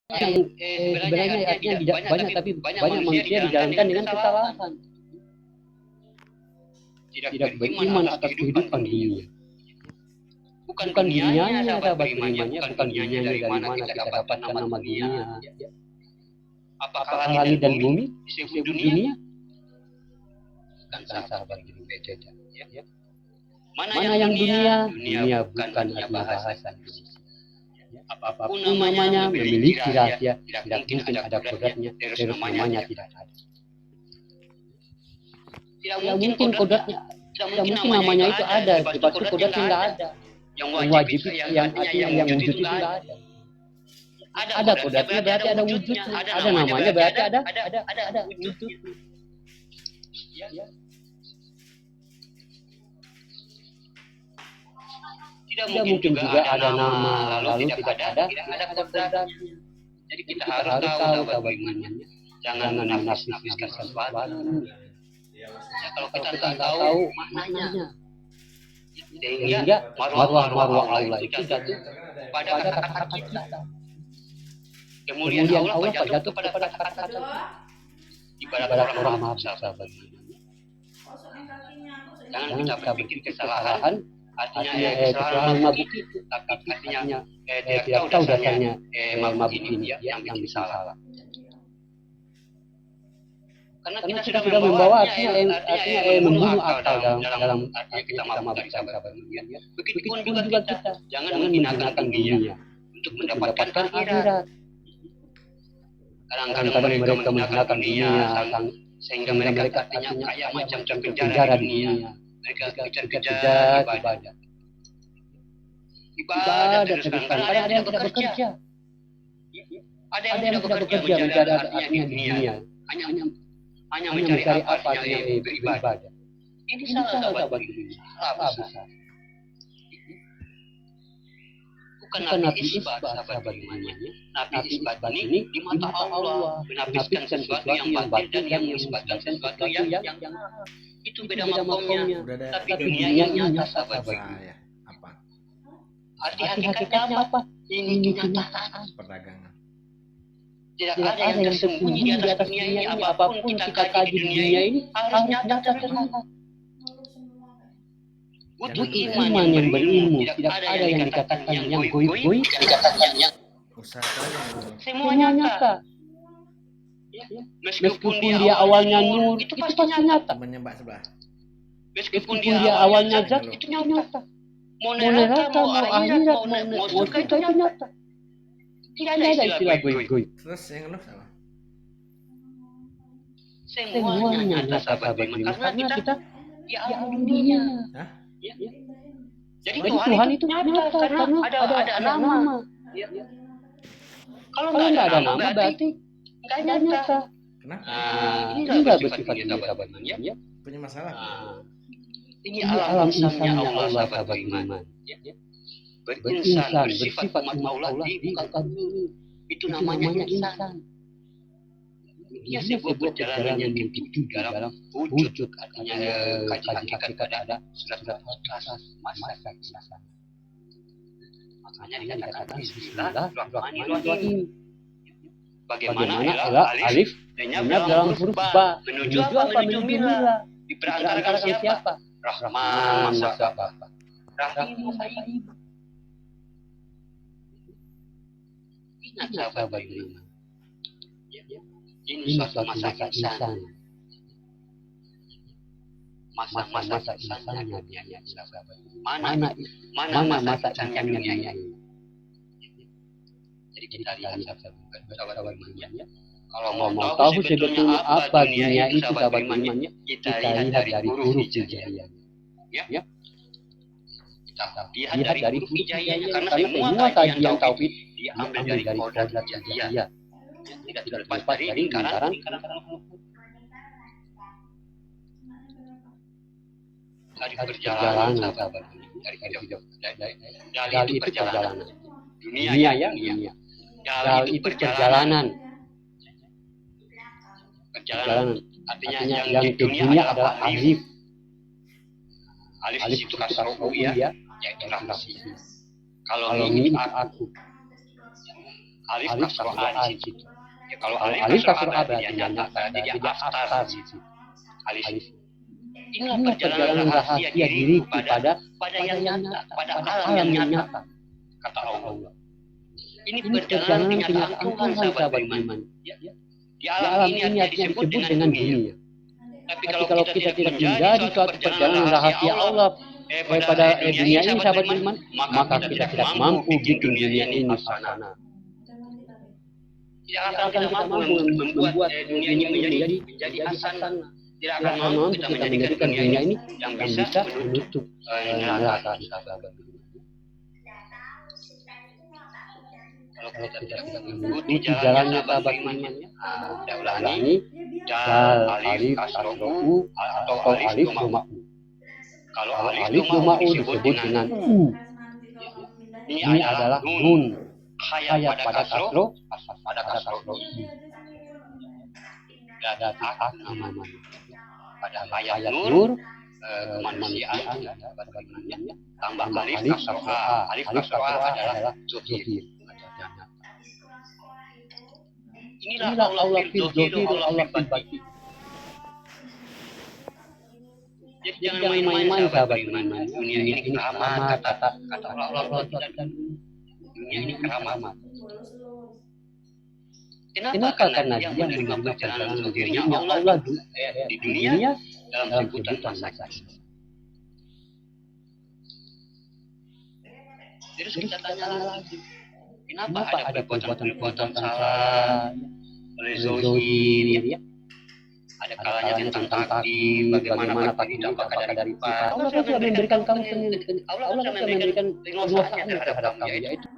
Sebenarnya artinya tidak banyak, tapi banyak manusia dijalankan dengan kesalahan. Tidak beriman atas kehidupan dunia. Bukan dunianya sahabat berimannya, bukan dunianya dari mana kita dapatkan nama dunia. Apakah langit dan bumi disebut dunia? Bukan sahabat beriman. Mana yang dunia? Dunia bukan artinya bahasa Indonesia. Apapun namanya memiliki rahasia, tidak mungkin ada kodratnya, terus namanya tidak ada. Tidak mungkin kodratnya, tidak mungkin namanya itu ada, sebab itu kodratnya nggak ada. Yang wajib yang artinya yang wujud itu nggak ada. Ada kodratnya berarti ada wujudnya, ada namanya berarti ada wujud. Tidak mungkin juga ada nama lalu tidak ada kodratnya. Jadi kita harus tahu bagaimana. Jangan menafsirkan sesuatu. Ya, kalau kita nggak tahu maknanya, sehingga marwah Allah itu jatuh pada kata-kata kita. Kemudian Allah jatuh pada kata-kata kita. Ibarat orang mabuk sahabat. Jangan kita berpikir kesalahan. Artinya kesalahan mabuk itu, tapi artinya tidak tahu dasarnya mabuk ini yang bikin salah. Karena kita sudah membawa artinya membunuh akal dalam artinya kita mabuk sahabat. Begitupun juga kita jangan menggunakan dunia untuk mendapatkan akhirat. Kadang-kadang mereka menggunakan dunia sehingga mereka artinya kayak macam terpenjara di dunia. Mereka kejar-kejar ibadah terus kan ada yang tidak bekerja. Ada yang tidak bekerja mencari artinya di dunia. Hanya mencari apa artinya beribadah. Ini salah sahabat dunia. Salah besar. Bukan nabi isbat sahabat dunia. Nabi isbat ini di mata Allah menapiskan sesuatu yang batil dan yang mengisbatkan sesuatu yang itu beda makomnya. Tapi dunia ini nyata sahabat dunia. Apa? Arti hakikatnya apa? Ini kenyataan Perdagangan. Tidak ada yang tersembunyi di atas dunia ini. Apapun kita kaji di dunia ini harus nyata terlihat. Butuh iman yang berilmu. Tidak ada yang dikatakan yang goib-goib. Semua nyata. Meskipun dia awalnya nur, itu pasti nyata. Menyembah sebelah. Meskipun dia awalnya zat, itu nyata. Mau neraka, mau akhirat, mau surga, itu nyata. Tidak ada istilah goib-goib. Terus yang lu salah. Semuanya nyata sahabat beriman. Karena kita di alam dunia. Hah? Jadi Tuhan itu nyata karena ada nama. Kalau nggak ada nama berarti nggak nyata. Kenapa? Ini nggak bersifat sahabat beriman. Ya. Punya masalah. Ini alam insannya Allah sahabat beriman. Berinsan, bersifat umat Allah di muka bumi. Itu namanya insan. Dia sebuah perjalanan yang dituju dalam wujud. Artinya kaji hakikat ada surat atas masa kisah. Makanya dikatakan Bismillahirrahmanirrahim. Bagaimana alif lenyap dalam huruf ba. Menuju apa? Menuju mila. Diperantarakan siapa? Rahman masa Bapak. Rahim masa Ibu. Ingat sahabat beriman. Ini suatu masa insan. Masa insannya dunia sahabat. Mana masa insannya dunia ini? Jadi kita lihat sahabat beriman. Kalau mau tahu sebetulnya apa dunia itu sahabat beriman, kita lihat dari huruf hijaiyah. Ya. Kita lihat dari huruf hijaiyah karena semua kajian tauhid diambil dari kodrat hijaiyah. Tidak terlepas dari lingkaran. Dari perjalanan sahabat dari hidup dari itu perjalanan. Dunia ya dunia. Dal itu perjalanan. Artinya yang ke dunia adalah alif. Alif itu kasroh ya, yaitu nafsi. Kalau ini aku. Alif kasroh A di situ. Ya, kalau alif kasroh A berarti dia nyata, dia aftar di situ. Alif. Inilah perjalanan rahasia diriku pada yang nyata, pada alam yang nyata, kata Allah. Ini perjalanan kenyataan Tuhan, sahabat beriman. Di alam ini artinya disebut dengan dunia. Tapi kalau kita tidak menjadi suatu perjalanan rahasia Allah pada dunia ini, sahabat beriman, maka kita tidak mampu bikin dunia ini fana. Tidak akan kita mampu membuat dunia ini menjadi hasanah. Tidak akan mampu kita menjadikan dunia ini yang bisa menutup neraka, sahabat beriman. Kalau kita tidak mengikuti jalannya sahabat berimannya, saya ulangi, dal, alif, kasrohu, atau alif, doma'u. Kalau alif, doma'u disebut dengan u. Ini adalah nun, hayat pada kasroh, pada kasroh. Ada ta'ak namanya. Pada hayat nur, kemanusiaan, sahabat berimannya, tambah alif, kasroh a. Alif, kasroh a adalah zuhir. Inilah Allah fil Allah fil batin. Jadi jangan main-main sahabat beriman. Dunia ini keramat, kata Allah dan dunia ini keramat. Kenapa? Karena dia menerima perjalanan zuhirnya Allah di dunia dalam sebutan masa. Terus kita tanya lagi, kenapa ada perbuatan salah oleh zohir, ya? Ada kalanya tentang takdir, bagaimana takdir didapatkan dari Tuhan. Allah sudah memberikan kamu Allah sudah memberikan penguasaan terhadap kamu, yaitu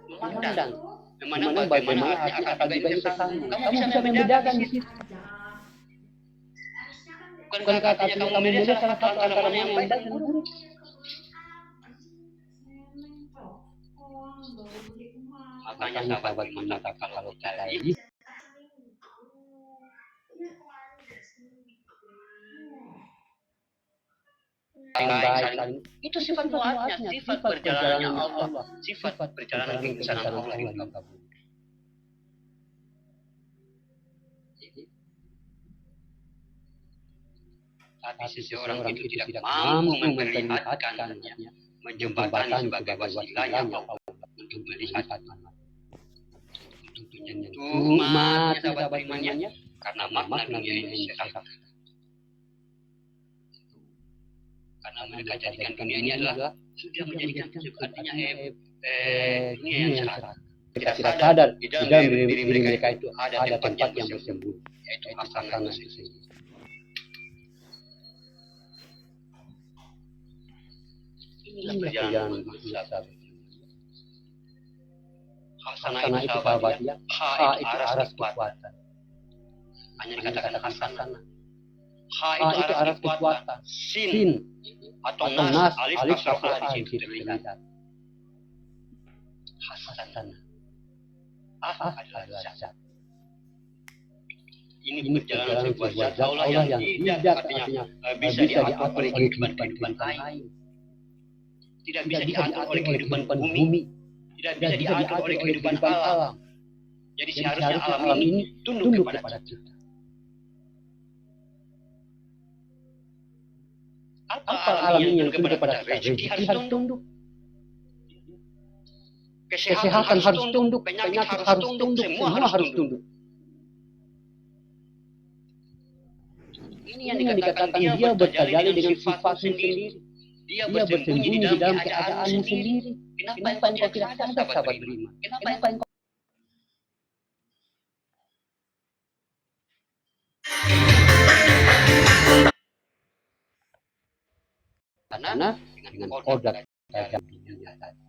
memandang bagaimana hati akan dibagi ke kamu. Kamu bisa membedakan di situ. Bukan katanya kamu membedakan salah satu antara yang baik dan buruk. Makanya sahabat mengatakan kalau kita ini baik, itu sifat muatnya, sifat perjalanannya Allah, sifat perjalanan kebesaran Allah yang kabur. Tapi seseorang itu tidak mampu memperlihatkannya, menjembatani sebagai wasilahnya Allah untuk melihat untuk menyentuh umatnya, sahabat berimannya, karena makna dunia ini sehat. Karena mereka jadikan dunia ini adalah sudah menjadikan artinya dunia yang sehat. Kita tidak sadar di dalam diri mereka itu ada tempat yang bersembunyi, yaitu hasanah itu sendiri. Inilah perjalanan manusia. Hasanah itu sahabatnya, ha itu aras kekuatan. Hanya dikatakan hasanah. Ha itu aras kekuatan. Sin atau nas, alif kasroh a di situ terlihat. Hasanah. Adalah zat. Ini perjalanan sebuah zat Allah yang tidak artinya bisa diatur oleh kehidupan lain. Tidak bisa diatur oleh kehidupan bumi. Tidak bisa diatur oleh kehidupan alam. Jadi seharusnya alam ini tunduk kepada kita. Apa alam ini yang tunduk kepada kita? Rezeki harus tunduk. Kesehatan harus tunduk. Penyakit harus tunduk. Semua harus tunduk. Ini yang dikatakan dia bertajalli dengan sifatnya sendiri. Dia bersembunyi di dalam keadaanmu sendiri. Kenapa engkau tidak sadar, sahabat beriman? Kenapa engkau karena dengan kodrat tajam dunia tadi.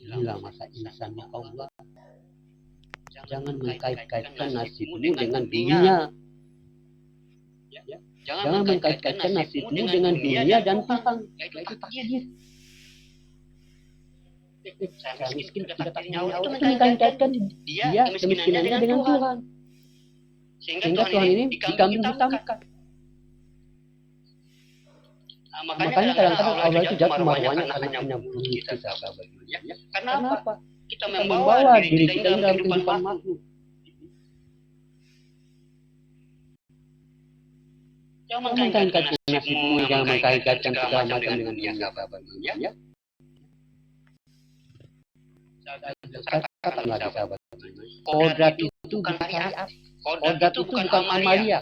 Inilah masa insannya Allah. Jangan mengkait-kaitkan nasibmu dengan dunia. Jangan mengkait-kaitkan nasibmu dengan dunia dan Tuhan. Itu takdir. Saya miskin tidak takdirnya Allah. Itu mengkait-kaitkan dia kemiskinannya dengan Tuhan. Sehingga Tuhan ini dikambing hitamkan. Makanya kadang-kadang Allah itu jatuh marwahnya karena hanya bunuh kita, sahabat. Kenapa? Kita membawa diri kita dalam kehidupan makhluk. Jangan mengkaitkan nasibmu, jangan mengkaitkan segala macam dengan dunia, sahabat. Ya. Katakan lagi, sahabat. Kodrat itu bukan syariat. Kodrat itu bukan amalia.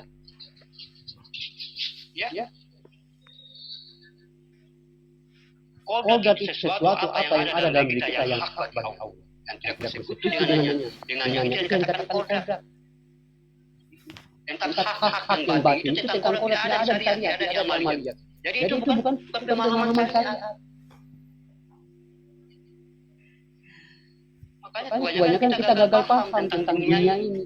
Ya. Kodrat itu sesuatu apa yang ada dalam diri kita yang hak bagi Allah. Yang tidak bersekutu dengannya. Dengannya itu yang dikatakan kodrat. Tentang hak yang batin itu tentang kodrat tidak ada di syariat, ada di amalia. Jadi itu bukan pemahaman syariat. Makanya kebanyakan kita gagal paham tentang dunia ini.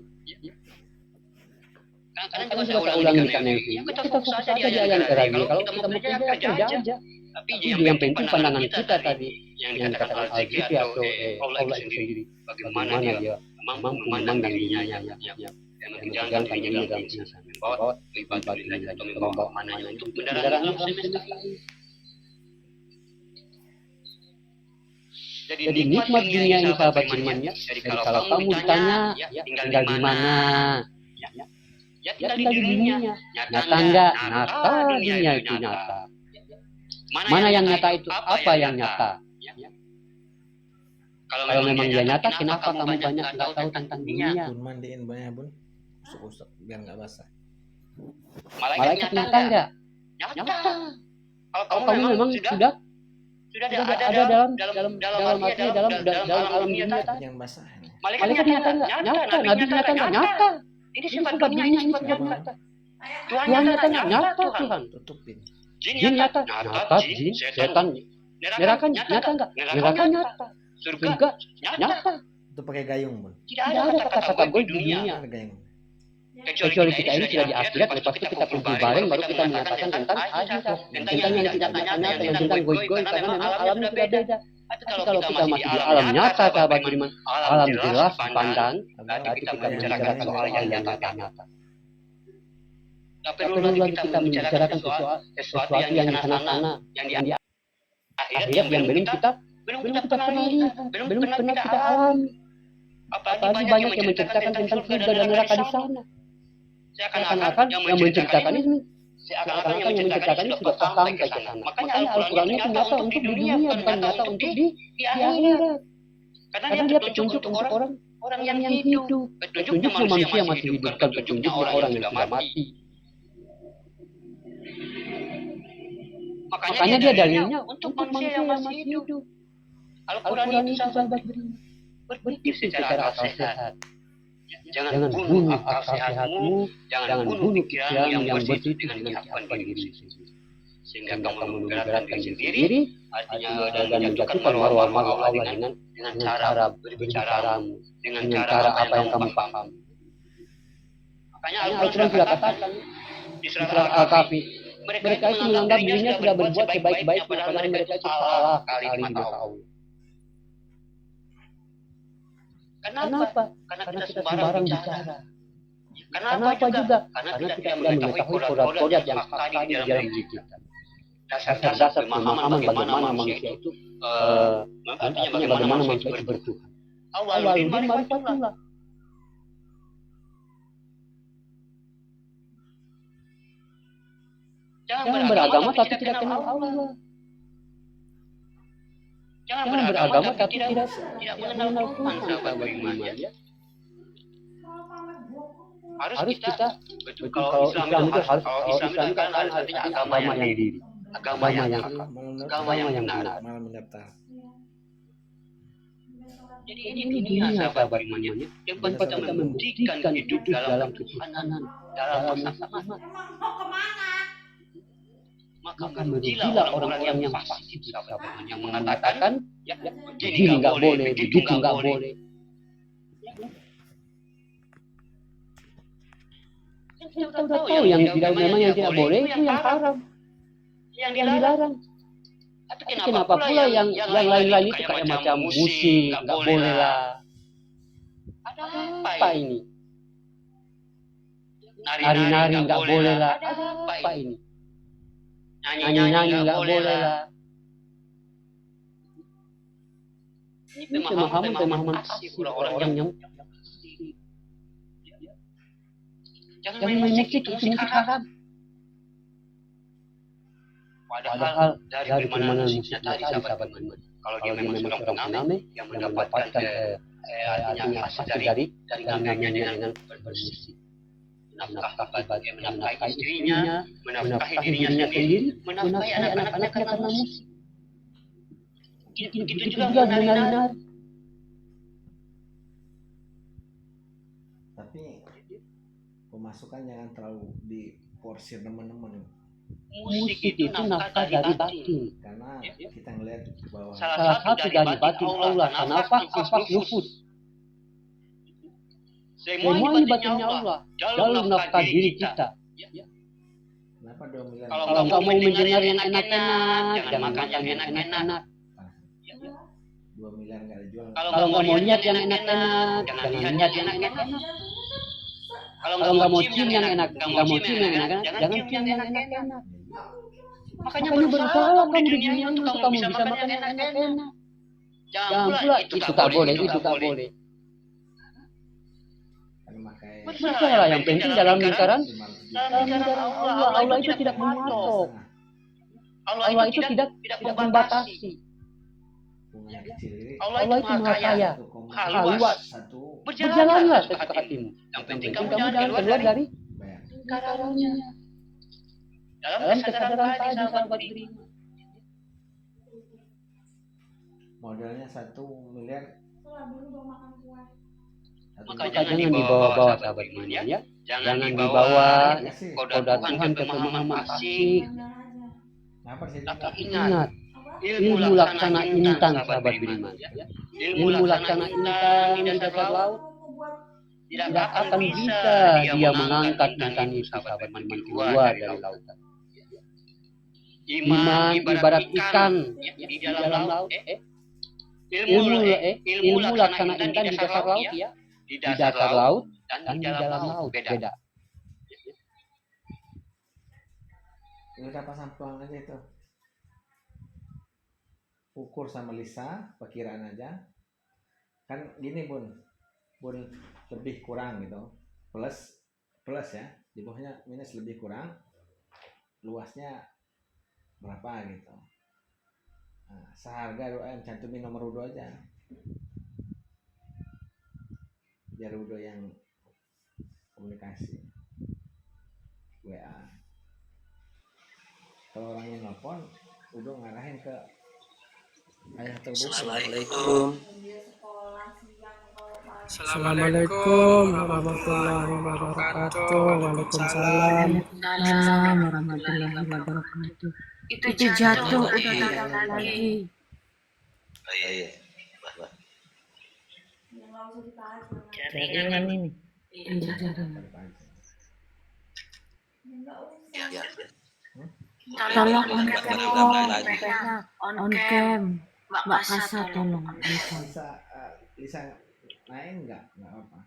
Kadang-kadang saya ulangi di kanan ini. Kita fokus saja di ayat terakhir. Kalau kita mau kerja aja. Tapi yang penting pandangan kita tadi yang dikatakan Al-Zikri atau Allah itu sendiri. Bagaimana dia mampu memandang dirinya yang menjalankan dirinya dalam kehidupan. Membawa ibadah atau membawa mananya untuk kendaraan alam semesta. Jadi nikmat dunia ini, sahabat beriman, ya. Jadi kalau kamu ditanya tinggal di mana, ya tinggal di dunia. Nyata enggak? Nyata, dunia itu nyata. Mana yang nyata itu? Apa yang nyata? Kalau memang dia nyata, kenapa kamu banyak nggak tahu tentang dunia? Bun, mandiin banyak, Bun. Usuk-usuk biar nggak basah. Malaikat nyata enggak? Nyata. Kalau kamu memang sudah ada dalam alam dunia tadi. Yang basah. Malaikat nyata enggak? Nyata. Nabi nyata enggak? Nyata. Ini sifat dunia, ini sifat nyata. Tuhan nyata enggak? Nyata, Tuhan. Tutupin. Jin nyata. Nyata, jin, setan. Neraka nyata enggak? Neraka nyata. Surga nyata. Itu pakai gayung, Bun. Tidak ada kata-kata goib di dunia. Gayung. Kecuali kita ini sudah di akhirat, lepas itu kita kumpul bareng, baru kita mengatakan tentang akhirat, tentang yang tidak nyata, yang tentang goib-goib, karena memang alamnya sudah beda. Tapi kalau kita masih di alam nyata, sahabat beriman, alam jelas dipandang, berarti kita bicarakan soal yang nyata-nyata. Tak perlu lagi kita membicarakan sesuatu yang di sana-sana, yang di akhirat yang belum kita pernah lihat, belum pernah kita alami. Apalagi banyak yang menceritakan tentang surga dan neraka di sana. Seakan-akan yang menceritakan ini sudah sampai ke sana. Makanya Al-Quran itu nyata untuk di dunia, bukan nyata untuk di akhirat. Karena dia petunjuk untuk orang yang hidup. Petunjuknya manusia masih hidup, bukan petunjuknya orang yang sudah mati. Makanya dia dalilnya untuk manusia yang masih hidup. Al-Quran itu, sahabat beriman, berpikir secara akal sehat. Jangan bunuh akal sehatmu, jangan bunuh pikiran yang bersih dengan menyiapkan diri sendiri. Sehingga kamu menggerakkan diri sendiri, artinya dan menjatuhkan marwah Allah dengan cara berbicaramu, dengan cara apa yang kamu paham. Makanya Al-Quran sudah katakan di surah Al-Kahfi, mereka itu menganggap dirinya sudah berbuat sebaik-baiknya, padahal mereka itu salah kali di mata Allah. Kenapa? Karena kita sembarang bicara. Kenapa juga? Karena kita tidak mengetahui kodrat-kodrat yang fakta di dalam diri kita. Dasar-dasar pemahaman bagaimana manusia itu, artinya bagaimana manusia itu bertuhan. Awaludin marifatullah. Jangan beragama tapi tidak kenal Allah. Jangan beragama tapi tidak mengenal Tuhan, sahabat beriman, ya. Harus kita kalau Islam itu harus artinya agama yang diri, agama yang benar. Jadi ini dunia, sahabat beriman, ya. Yang penting kita membuktikan hidup dalam ketuhanan, dalam masalah. Maka merugilah orang-orang yang fasik, yang mengatakan begini nggak boleh, begitu nggak boleh. Kita udah tahu yang tidak boleh itu yang haram, yang dilarang. Tapi kenapa pula yang lain-lain itu kayak macam musik nggak boleh lah? Ada apa ini? Nari-nari nggak boleh lah? Ada apa ini? nyanyi nggak boleh lah. Ini pemahaman asli orang-orang yang jangan main musik, itu musik haram. Padahal dari permainan musiknya tadi sahabat Iman, kalau dia memang seorang pengamen yang mendapatkan artinya hasil dari namanya dengan bermusik, menafkahi istrinya, menafkahi dirinya sendiri, menafkahi anak-anaknya karena musik. Begitu juga menari-nari. Tapi pemasukan jangan terlalu diporsir teman-teman. Musik itu nafkah dari batin. Karena kita ngelihat bahwa Salah satu dari batin Allah, nafkah nufus. Semuanya batinnya Allah. Jalur nafkah diri kita. kenapa 2 miliar? Kalau nggak mau mendengar yang enak-enak, jangan makan yang enak-enak. 2 miliar nggak dijual. Kalau nggak mau lihat yang enak-enak, jangan lihat yang enak-enak. Kalau nggak mau cium yang enak, jangan cium yang enak-enak. Makanya berusaha kamu di dunia ini untuk kamu bisa makan yang enak-enak. Jangan pula itu tak boleh, itu tak boleh. Berusaha yang penting dalam lingkaran Allah itu tidak mematok. Allah itu tidak membatasi. Allah itu maha kaya, luas. Berjalanlah sesuka hatimu. Yang penting kamu jangan keluar dari lingkarannya. Dalam kesadaran tadi sahabat Iman. Modalnya 1 miliar. Maka jangan dibawa-bawa sahabat Iman ya. Jangan dibawa koda Tuhan ke pemahaman asik. Tapi ingat, ilmu laksana intan sahabat beriman. Ilmu laksana intan di dasar laut tidak akan bisa dia mengangkat intan itu sahabat beriman keluar dari lautan. Iman ibarat ikan di dalam laut. Ilmu laksana intan di dasar laut ya. Di dasar laut dan di dalam laut beda. Ini kita pasang pelang aja itu. Ukur sama Lisa, perkiraan aja. Kan gini bun lebih kurang gitu. Plus ya. Di bawahnya minus lebih kurang. Luasnya berapa gitu. Nah, seharga 2M, cantumin nomor Udo aja. Biar Udo yang komunikasi. WA. Kalau orangnya nelfon, Udo ngarahin ke ayah atau ibu. Assalamualaikum. Assalamualaikum warahmatullahi wabarakatuh. Waalaikumsalam. Waalaikumsalam warahmatullahi wabarakatuh. Itu jatuh udah datang lagi. Iya. Jaringan ini. Iya jaringan. Ya. Tolong on cam. Mbak Kasa tolong. Lisa naik enggak apa-apa.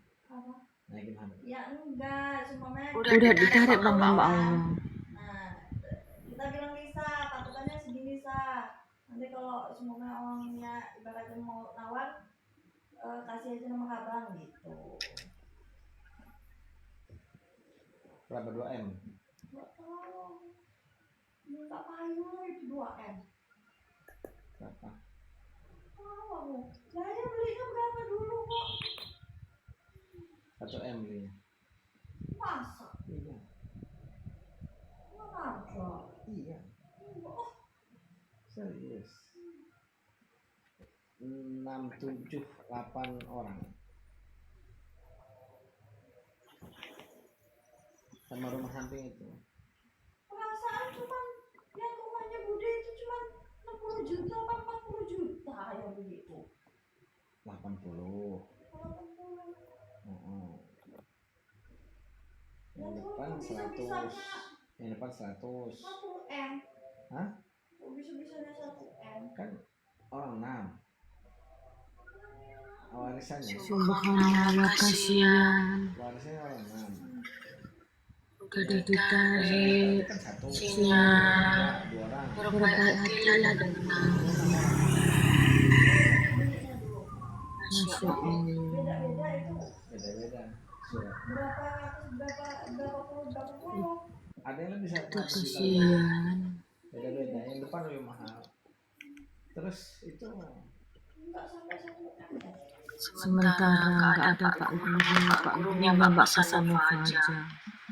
Naikin HP. Ya enggak, semuanya Udah ditarik Bang Mbak Allah. Nah, kita bilang Lisa, patokannya segini Lisa. Nanti kalau semuanya orangnya ibaratnya mau nawar, kasih aja nama abang gitu. Berapa 2M? Nggak tahu. Minta payung itu 2M. Berapa? Tahu aku. Saya belinya berapa dulu kok? 1M belinya. Masa? Iya. Kenapa? Iya. Serius. 6, 7, 8 orang. Sama rumah samping itu. Perasaan cuman yang rumahnya Bude itu cuman 60 juta apa 40 juta yang begitu. 80. 80. Yang depan 100. Yang depan 100. 1M. Hah? Kok bisa-bisanya 1M? Kan orang 6. Warisannya. Subhanallah kasihan. Warisannya orang 6. Gede ditarik, kan satu, sinya dua orang. berbaik hatilah dengan aku. Masya Allah. Beda-beda itu Beda-beda. Surat. berapa ratus, berapa puluh. Ada yang lebih Itu 100 juta. kasihan. Beda-beda. Yang depan lebih mahal. Terus itu Enggak sampai 1 M. Sementara nggak ada Pak Gurunya Mbak Hasanova aja.